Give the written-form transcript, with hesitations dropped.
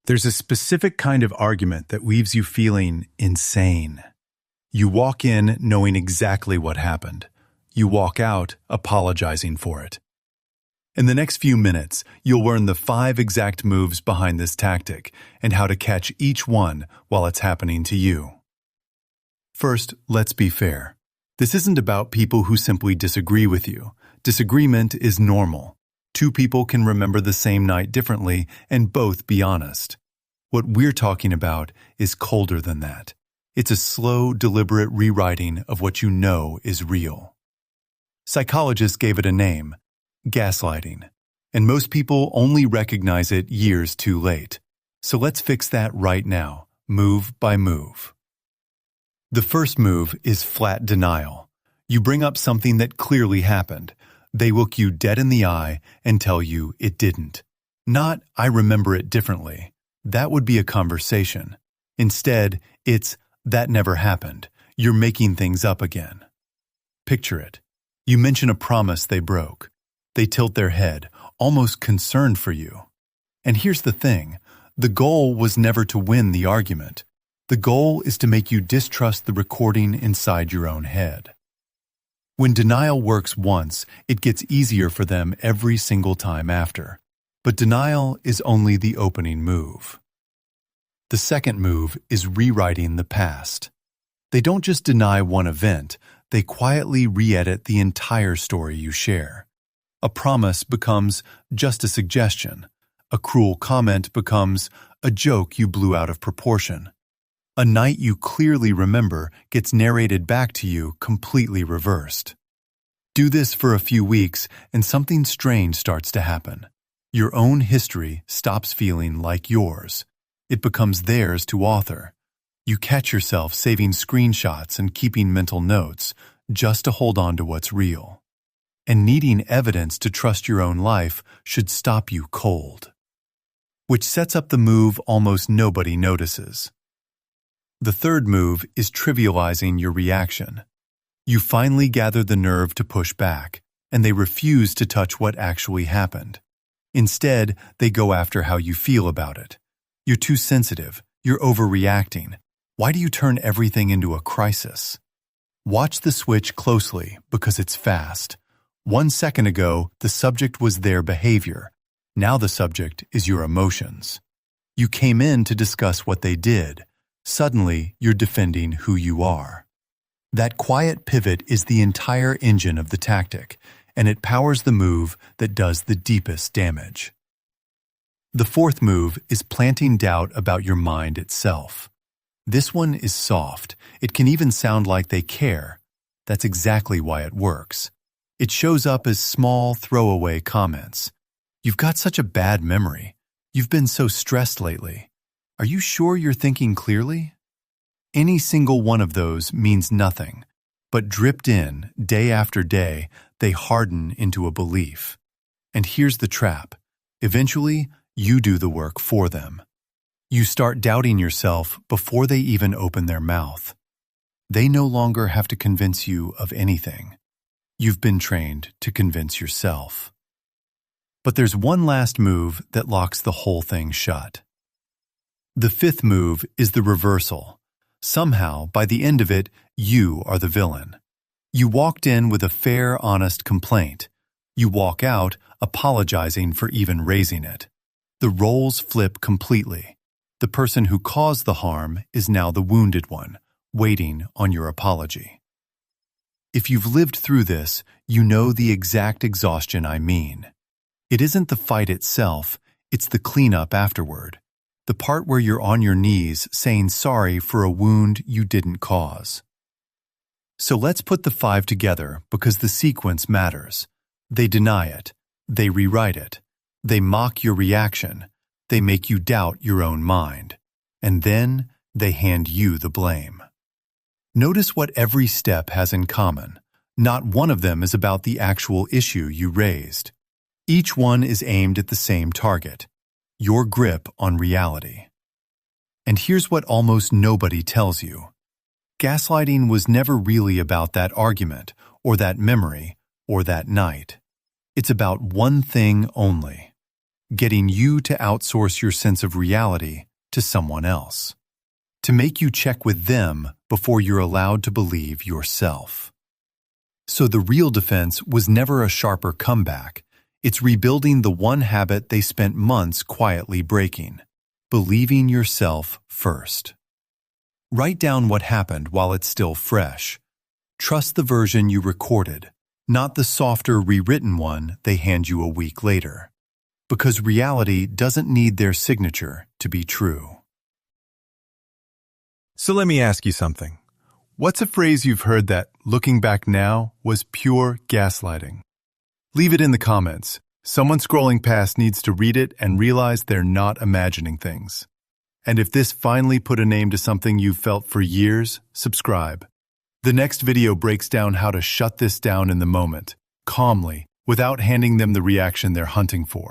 There's a specific kind of argument that leaves you feeling insane. You walk in knowing exactly what happened. You walk out apologizing for it. In the next few minutes, you'll learn the 5 exact moves behind this tactic and how to catch each one while it's happening to you. First, let's be fair. This isn't about people who simply disagree with you. Disagreement is normal. 2 people can remember the same night differently and both be honest. What we're talking about is colder than that. It's a slow, deliberate rewriting of what you know is real. Psychologists gave it a name, gaslighting, and most people only recognize it years too late. So let's fix that right now, move by move. The first move is flat denial. You bring up something that clearly happened. They look you dead in the eye and tell you it didn't. Not, I remember it differently. That would be a conversation. Instead, it's, that never happened. You're making things up again. Picture it. You mention a promise they broke. They tilt their head, almost concerned for you. And here's the thing. The goal was never to win the argument. The goal is to make you distrust the recording inside your own head. When denial works once, it gets easier for them every single time after. But denial is only the opening move. The second move is rewriting the past. They don't just deny one event, they quietly re-edit the entire story you share. A promise becomes just a suggestion. A cruel comment becomes a joke you blew out of proportion. A night you clearly remember gets narrated back to you completely reversed. Do this for a few weeks and something strange starts to happen. Your own history stops feeling like yours. It becomes theirs to author. You catch yourself saving screenshots and keeping mental notes just to hold on to what's real. And needing evidence to trust your own life should stop you cold. Which sets up the move almost nobody notices. The third move is trivializing your reaction. You finally gather the nerve to push back, and they refuse to touch what actually happened. Instead, they go after how you feel about it. You're too sensitive. You're overreacting. Why do you turn everything into a crisis? Watch the switch closely because it's fast. 1 second ago, the subject was their behavior. Now the subject is your emotions. You came in to discuss what they did. Suddenly, you're defending who you are. That quiet pivot is the entire engine of the tactic, and it powers the move that does the deepest damage. The fourth move is planting doubt about your mind itself. This one is soft. It can even sound like they care. That's exactly why it works. It shows up as small, throwaway comments. You've got such a bad memory. You've been so stressed lately. Are you sure you're thinking clearly? Any single one of those means nothing, but dripped in, day after day, they harden into a belief. And here's the trap. Eventually, you do the work for them. You start doubting yourself before they even open their mouth. They no longer have to convince you of anything. You've been trained to convince yourself. But there's one last move that locks the whole thing shut. The fifth move is the reversal. Somehow, by the end of it, you are the villain. You walked in with a fair, honest complaint. You walk out apologizing for even raising it. The roles flip completely. The person who caused the harm is now the wounded one, waiting on your apology. If you've lived through this, you know the exact exhaustion I mean. It isn't the fight itself, it's the cleanup afterward. The part where you're on your knees saying sorry for a wound you didn't cause. So let's put the 5 together because the sequence matters. They deny it. They rewrite it. They mock your reaction. They make you doubt your own mind. And then they hand you the blame. Notice what every step has in common. Not one of them is about the actual issue you raised. Each one is aimed at the same target. Your grip on reality. And here's what almost nobody tells you. Gaslighting was never really about that argument, or that memory, or that night. It's about one thing only. getting you to outsource your sense of reality to someone else, to make you check with them before you're allowed to believe yourself. So the real defense was never a sharper comeback. It's rebuilding the one habit they spent months quietly breaking: believing yourself first. Write down what happened while it's still fresh. Trust the version you recorded, not the softer rewritten one they hand you a week later. Because reality doesn't need their signature to be true. So let me ask you something. What's a phrase you've heard that, looking back now, was pure gaslighting? Leave it in the comments. Someone scrolling past needs to read it and realize they're not imagining things. And if this finally put a name to something you've felt for years, subscribe. The next video breaks down how to shut this down in the moment, calmly, without handing them the reaction they're hunting for.